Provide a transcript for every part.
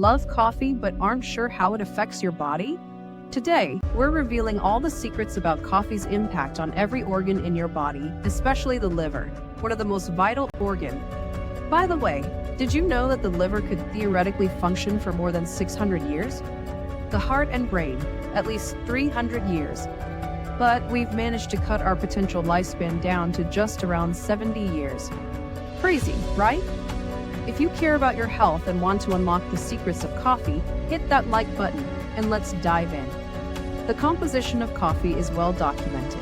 Love coffee but aren't sure how it affects your body? Today, we're revealing all the secrets about coffee's impact on every organ in your body, especially the liver, one of the most vital organs. By the way, did you know that the liver could theoretically function for more than 600 years? The heart and brain, at least 300 years. But we've managed to cut our potential lifespan down to just around 70 years. Crazy, right? If you care about your health and want to unlock the secrets of coffee, hit that like button and let's dive in. The composition of coffee is well documented.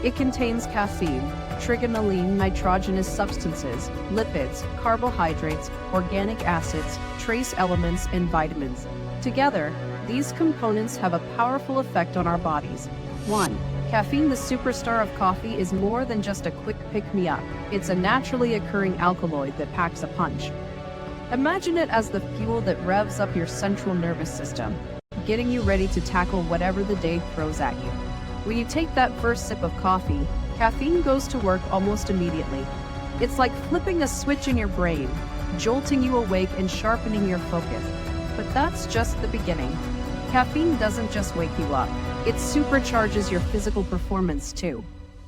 It contains caffeine, trigonelline, nitrogenous substances, lipids, carbohydrates, organic acids, trace elements, and vitamins. Together, these components have a powerful effect on our bodies. 1. Caffeine, the superstar of coffee, is more than just a quick pick-me-up. It's a naturally occurring alkaloid that packs a punch. Imagine it as the fuel that revs up your central nervous system, getting you ready to tackle whatever the day throws at you. When you take that first sip of coffee, caffeine goes to work almost immediately. It's like flipping a switch in your brain, jolting you awake and sharpening your focus. But that's just the beginning. Caffeine doesn't just wake you up, it supercharges your physical performance too.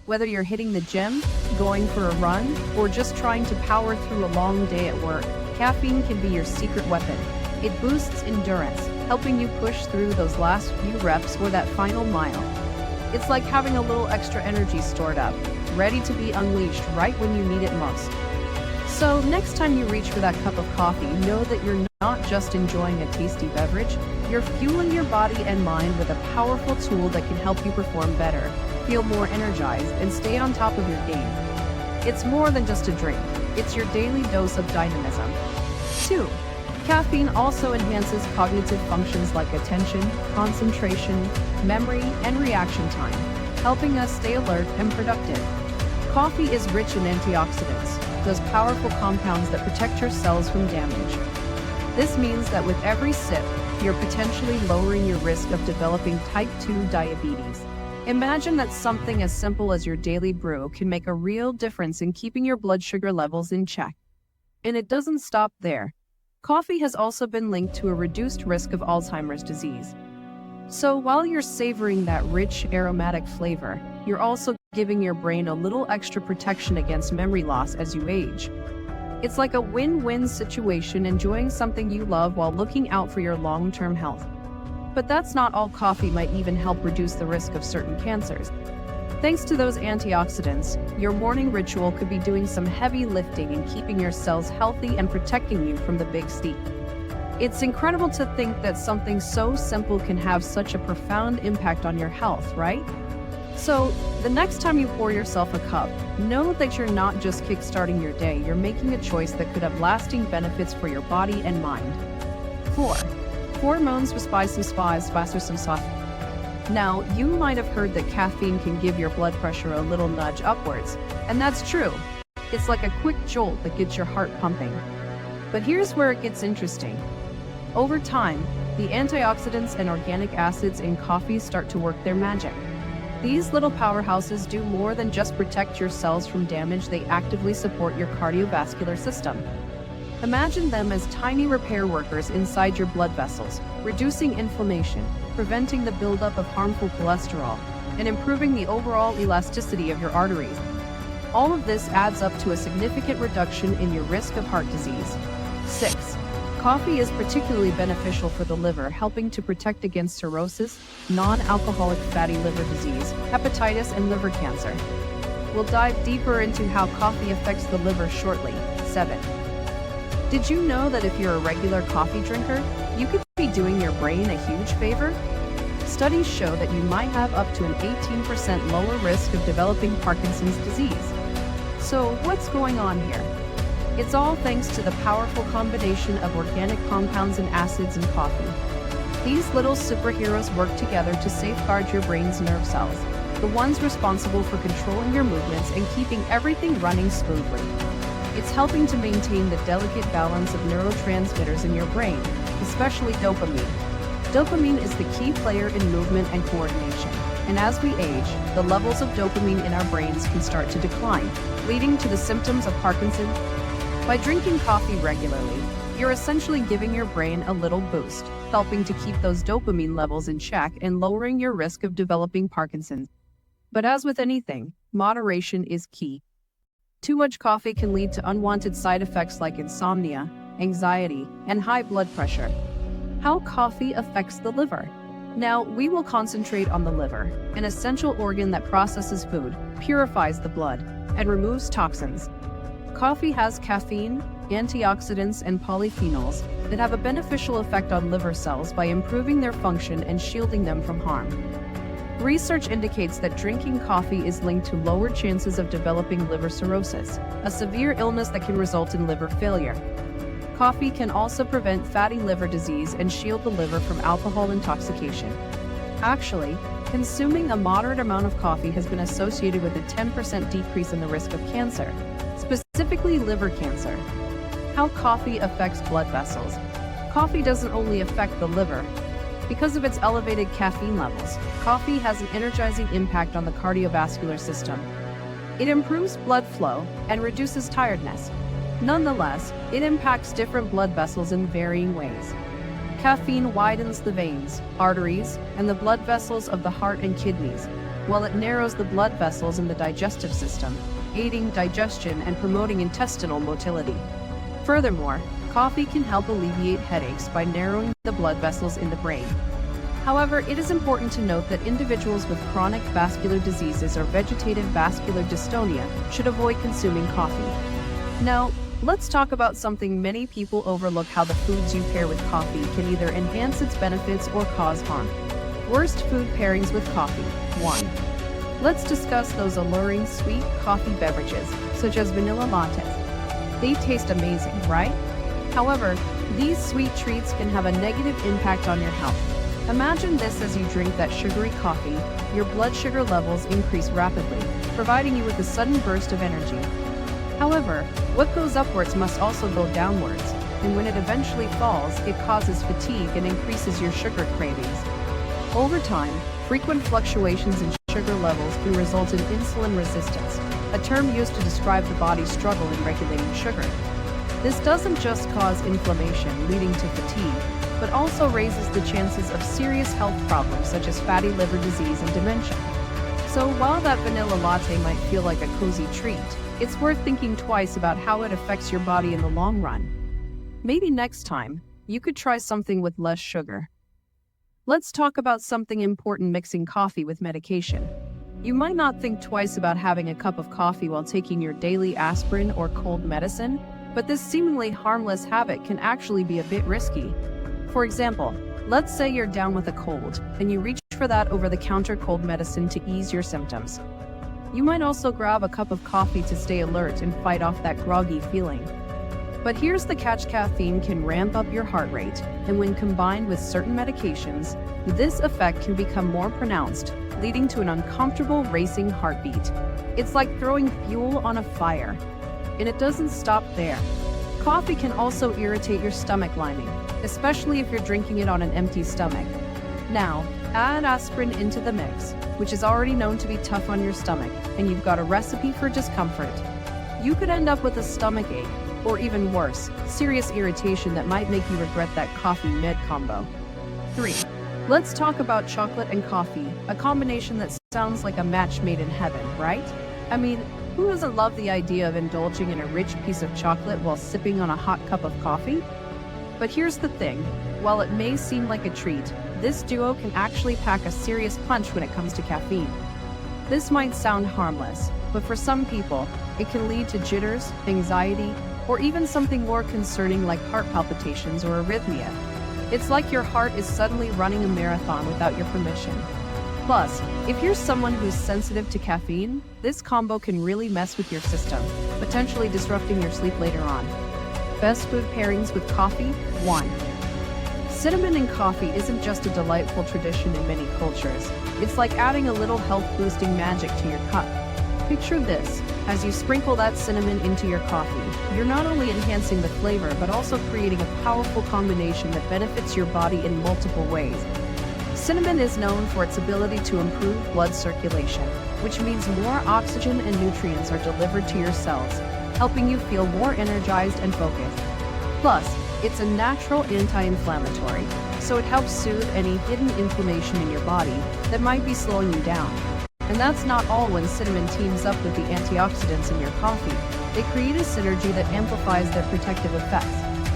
Whether you're hitting the gym, going for a run, or just trying to power through a long day at work, caffeine can be your secret weapon. It boosts endurance, helping you push through those last few reps or that final mile. It's like having a little extra energy stored up, ready to be unleashed right when you need it most. So next time you reach for that cup of coffee, know that you're not just enjoying a tasty beverage, you're fueling your body and mind with a powerful tool that can help you perform better, feel more energized, and stay on top of your game. It's more than just a drink, it's your daily dose of dynamism. 2. Caffeine also enhances cognitive functions like attention, concentration, memory, and reaction time, helping us stay alert and productive. Coffee is rich in antioxidants, those powerful compounds that protect your cells from damage. This means that with every sip, you're potentially lowering your risk of developing type 2 diabetes. Imagine that something as simple as your daily brew can make a real difference in keeping your blood sugar levels in check. And it doesn't stop there. Coffee has also been linked to a reduced risk of Alzheimer's disease. So while you're savoring that rich, aromatic flavor, you're also giving your brain a little extra protection against memory loss as you age. It's like a win-win situation, enjoying something you love while looking out for your long-term health. But that's not all. Coffee might even help reduce the risk of certain cancers. Thanks to those antioxidants, your morning ritual could be doing some heavy lifting and keeping your cells healthy and protecting you from the big steep. It's incredible to think that something so simple can have such a profound impact on your health, right? So, the next time you pour yourself a cup, know that you're not just kickstarting your day, you're making a choice that could have lasting benefits for your body and mind. 4. Hormones Now, you might have heard that caffeine can give your blood pressure a little nudge upwards, and that's true. It's like a quick jolt that gets your heart pumping. But here's where it gets interesting. Over time, the antioxidants and organic acids in coffee start to work their magic. These little powerhouses do more than just protect your cells from damage, they actively support your cardiovascular system. Imagine them as tiny repair workers inside your blood vessels, reducing inflammation, preventing the buildup of harmful cholesterol, and improving the overall elasticity of your arteries. All of this adds up to a significant reduction in your risk of heart disease. 6. Coffee is particularly beneficial for the liver, helping to protect against cirrhosis, non-alcoholic fatty liver disease, hepatitis, and liver cancer. We'll dive deeper into how coffee affects the liver shortly. 7. Did you know that if you're a regular coffee drinker, you could be doing your brain a huge favor? Studies show that you might have up to an 18% lower risk of developing Parkinson's disease. So what's going on here? It's all thanks to the powerful combination of organic compounds and acids in coffee. These little superheroes work together to safeguard your brain's nerve cells, the ones responsible for controlling your movements and keeping everything running smoothly. It's helping to maintain the delicate balance of neurotransmitters in your brain, especially dopamine. Dopamine is the key player in movement and coordination, and as we age, the levels of dopamine in our brains can start to decline, leading to the symptoms of Parkinson's. By drinking coffee regularly, You're essentially giving your brain a little boost, helping to keep those dopamine levels in check and lowering your risk of developing Parkinson's. But as with anything, moderation is key. Too much coffee can lead to unwanted side effects like insomnia, anxiety, and high blood pressure. How coffee affects the liver. Now, we will concentrate on the liver, an essential organ that processes food, purifies the blood, and removes toxins. Coffee has caffeine, antioxidants, and polyphenols that have a beneficial effect on liver cells by improving their function and shielding them from harm. Research indicates that drinking coffee is linked to lower chances of developing liver cirrhosis, a severe illness that can result in liver failure. Coffee can also prevent fatty liver disease and shield the liver from alcohol intoxication. Actually, consuming a moderate amount of coffee has been associated with a 10% decrease in the risk of cancer, specifically liver cancer. How coffee affects blood vessels. Coffee doesn't only affect the liver. Because of its elevated caffeine levels, coffee has an energizing impact on the cardiovascular system. It improves blood flow and reduces tiredness. Nonetheless, it impacts different blood vessels in varying ways. Caffeine widens the veins, arteries, and the blood vessels of the heart and kidneys, while it narrows the blood vessels in the digestive system, aiding digestion and promoting intestinal motility. Furthermore, coffee can help alleviate headaches by narrowing the blood vessels in the brain. However, it is important to note that individuals with chronic vascular diseases or vegetative vascular dystonia should avoid consuming coffee. Now, let's talk about something many people overlook: how the foods you pair with coffee can either enhance its benefits or cause harm. Worst food pairings with coffee. 1. Let's discuss those alluring sweet coffee beverages, such as vanilla lattes. They taste amazing, right? However, these sweet treats can have a negative impact on your health. Imagine this: as you drink that sugary coffee, your blood sugar levels increase rapidly, providing you with a sudden burst of energy. However, what goes upwards must also go downwards, and when it eventually falls, it causes fatigue and increases your sugar cravings. Over time, frequent fluctuations in sugar levels can result in insulin resistance, a term used to describe the body's struggle in regulating sugar. This doesn't just cause inflammation leading to fatigue, but also raises the chances of serious health problems such as fatty liver disease and dementia. So while that vanilla latte might feel like a cozy treat, it's worth thinking twice about how it affects your body in the long run. Maybe next time, you could try something with less sugar. Let's talk about something important: mixing coffee with medication. You might not think twice about having a cup of coffee while taking your daily aspirin or cold medicine, but this seemingly harmless habit can actually be a bit risky. For example, let's say you're down with a cold, and you reach for that over-the-counter cold medicine to ease your symptoms. You might also grab a cup of coffee to stay alert and fight off that groggy feeling. But here's the catch: caffeine can ramp up your heart rate, and when combined with certain medications, this effect can become more pronounced, leading to an uncomfortable racing heartbeat. It's like throwing fuel on a fire. And it doesn't stop there. Coffee can also irritate your stomach lining, especially if you're drinking it on an empty stomach. Now, add aspirin into the mix, which is already known to be tough on your stomach, and you've got a recipe for discomfort. You could end up with a stomach ache, or even worse, serious irritation that might make you regret that coffee-med combo. 3. Let's talk about chocolate and coffee, a combination that sounds like a match made in heaven, right? I mean, who doesn't love the idea of indulging in a rich piece of chocolate while sipping on a hot cup of coffee? But here's the thing: while it may seem like a treat, this duo can actually pack a serious punch when it comes to caffeine. This might sound harmless, but for some people, it can lead to jitters, anxiety, or even something more concerning like heart palpitations or arrhythmia. It's like your heart is suddenly running a marathon without your permission. Plus, if you're someone who's sensitive to caffeine, this combo can really mess with your system, potentially disrupting your sleep later on. Best food pairings with coffee. 1. Cinnamon in coffee isn't just a delightful tradition in many cultures. It's like adding a little health-boosting magic to your cup. Picture this: as you sprinkle that cinnamon into your coffee, you're not only enhancing the flavor but also creating a powerful combination that benefits your body in multiple ways. Cinnamon is known for its ability to improve blood circulation, which means more oxygen and nutrients are delivered to your cells, helping you feel more energized and focused. Plus, It's a natural anti-inflammatory, so it helps soothe any hidden inflammation in your body that might be slowing you down. And that's not all. When cinnamon teams up with the antioxidants in your coffee, they create a synergy that amplifies their protective effects,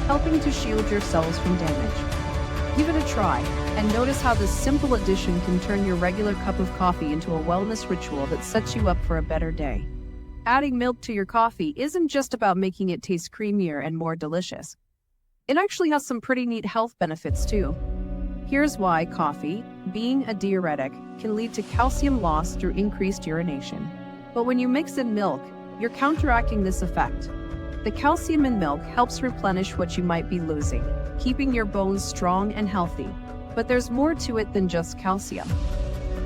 helping to shield your cells from damage. Give it a try, and notice how this simple addition can turn your regular cup of coffee into a wellness ritual that sets you up for a better day. Adding milk to your coffee isn't just about making it taste creamier and more delicious. It actually has some pretty neat health benefits too. Here's why. Coffee, being a diuretic, can lead to calcium loss through increased urination. But when you mix in milk, you're counteracting this effect. The calcium in milk helps replenish what you might be losing, keeping your bones strong and healthy. But there's more to it than just calcium.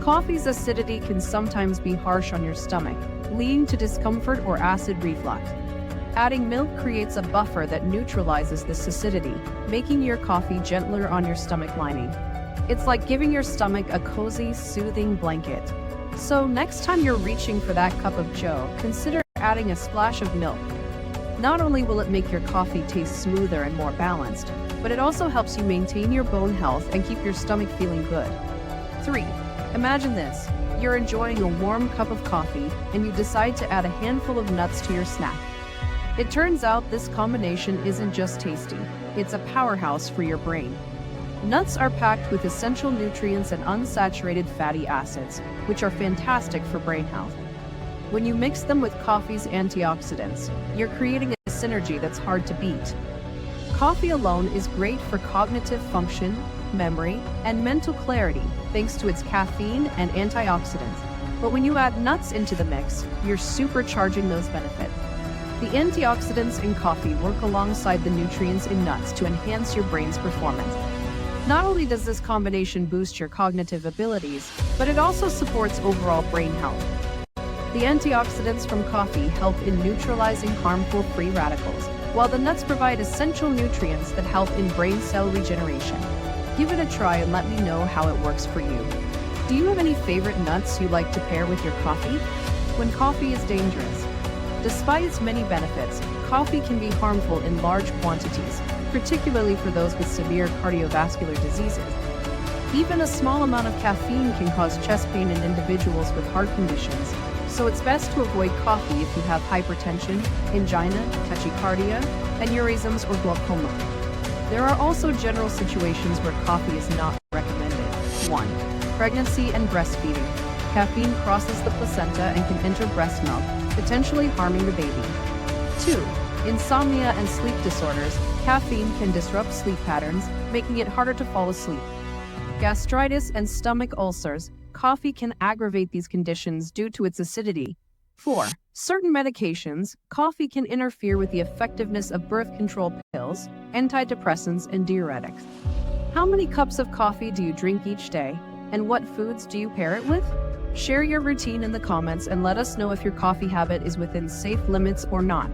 Coffee's acidity can sometimes be harsh on your stomach, leading to discomfort or acid reflux. Adding milk creates a buffer that neutralizes this acidity, making your coffee gentler on your stomach lining. It's like giving your stomach a cozy, soothing blanket. So next time you're reaching for that cup of joe, consider adding a splash of milk. Not only will it make your coffee taste smoother and more balanced, but it also helps you maintain your bone health and keep your stomach feeling good. 3. Imagine this. You're enjoying a warm cup of coffee, and you decide to add a handful of nuts to your snack. It turns out this combination isn't just tasty, it's a powerhouse for your brain. Nuts are packed with essential nutrients and unsaturated fatty acids, which are fantastic for brain health. When you mix them with coffee's antioxidants, you're creating a synergy that's hard to beat. Coffee alone is great for cognitive function, memory, and mental clarity thanks to its caffeine and antioxidants. But when you add nuts into the mix, you're supercharging those benefits. The antioxidants in coffee work alongside the nutrients in nuts to enhance your brain's performance. Not only does this combination boost your cognitive abilities, but it also supports overall brain health. The antioxidants from coffee help in neutralizing harmful free radicals, while the nuts provide essential nutrients that help in brain cell regeneration. Give it a try and let me know how it works for you. Do you have any favorite nuts you like to pair with your coffee? When coffee is dangerous. Despite its many benefits, coffee can be harmful in large quantities, particularly for those with severe cardiovascular diseases. Even a small amount of caffeine can cause chest pain in individuals with heart conditions, so it's best to avoid coffee if you have hypertension, angina, tachycardia, aneurysms, or glaucoma. There are also general situations where coffee is not recommended. 1. Pregnancy and breastfeeding. Caffeine crosses the placenta and can enter breast milk, potentially harming the baby. 2. Insomnia and sleep disorders. Caffeine can disrupt sleep patterns, making it harder to fall asleep. Gastritis and stomach ulcers. Coffee can aggravate these conditions due to its acidity. 4. Certain medications. Coffee can interfere with the effectiveness of birth control pills, antidepressants, and diuretics. How many cups of coffee do you drink each day? And what foods do you pair it with? Share your routine in the comments and let us know if your coffee habit is within safe limits or not.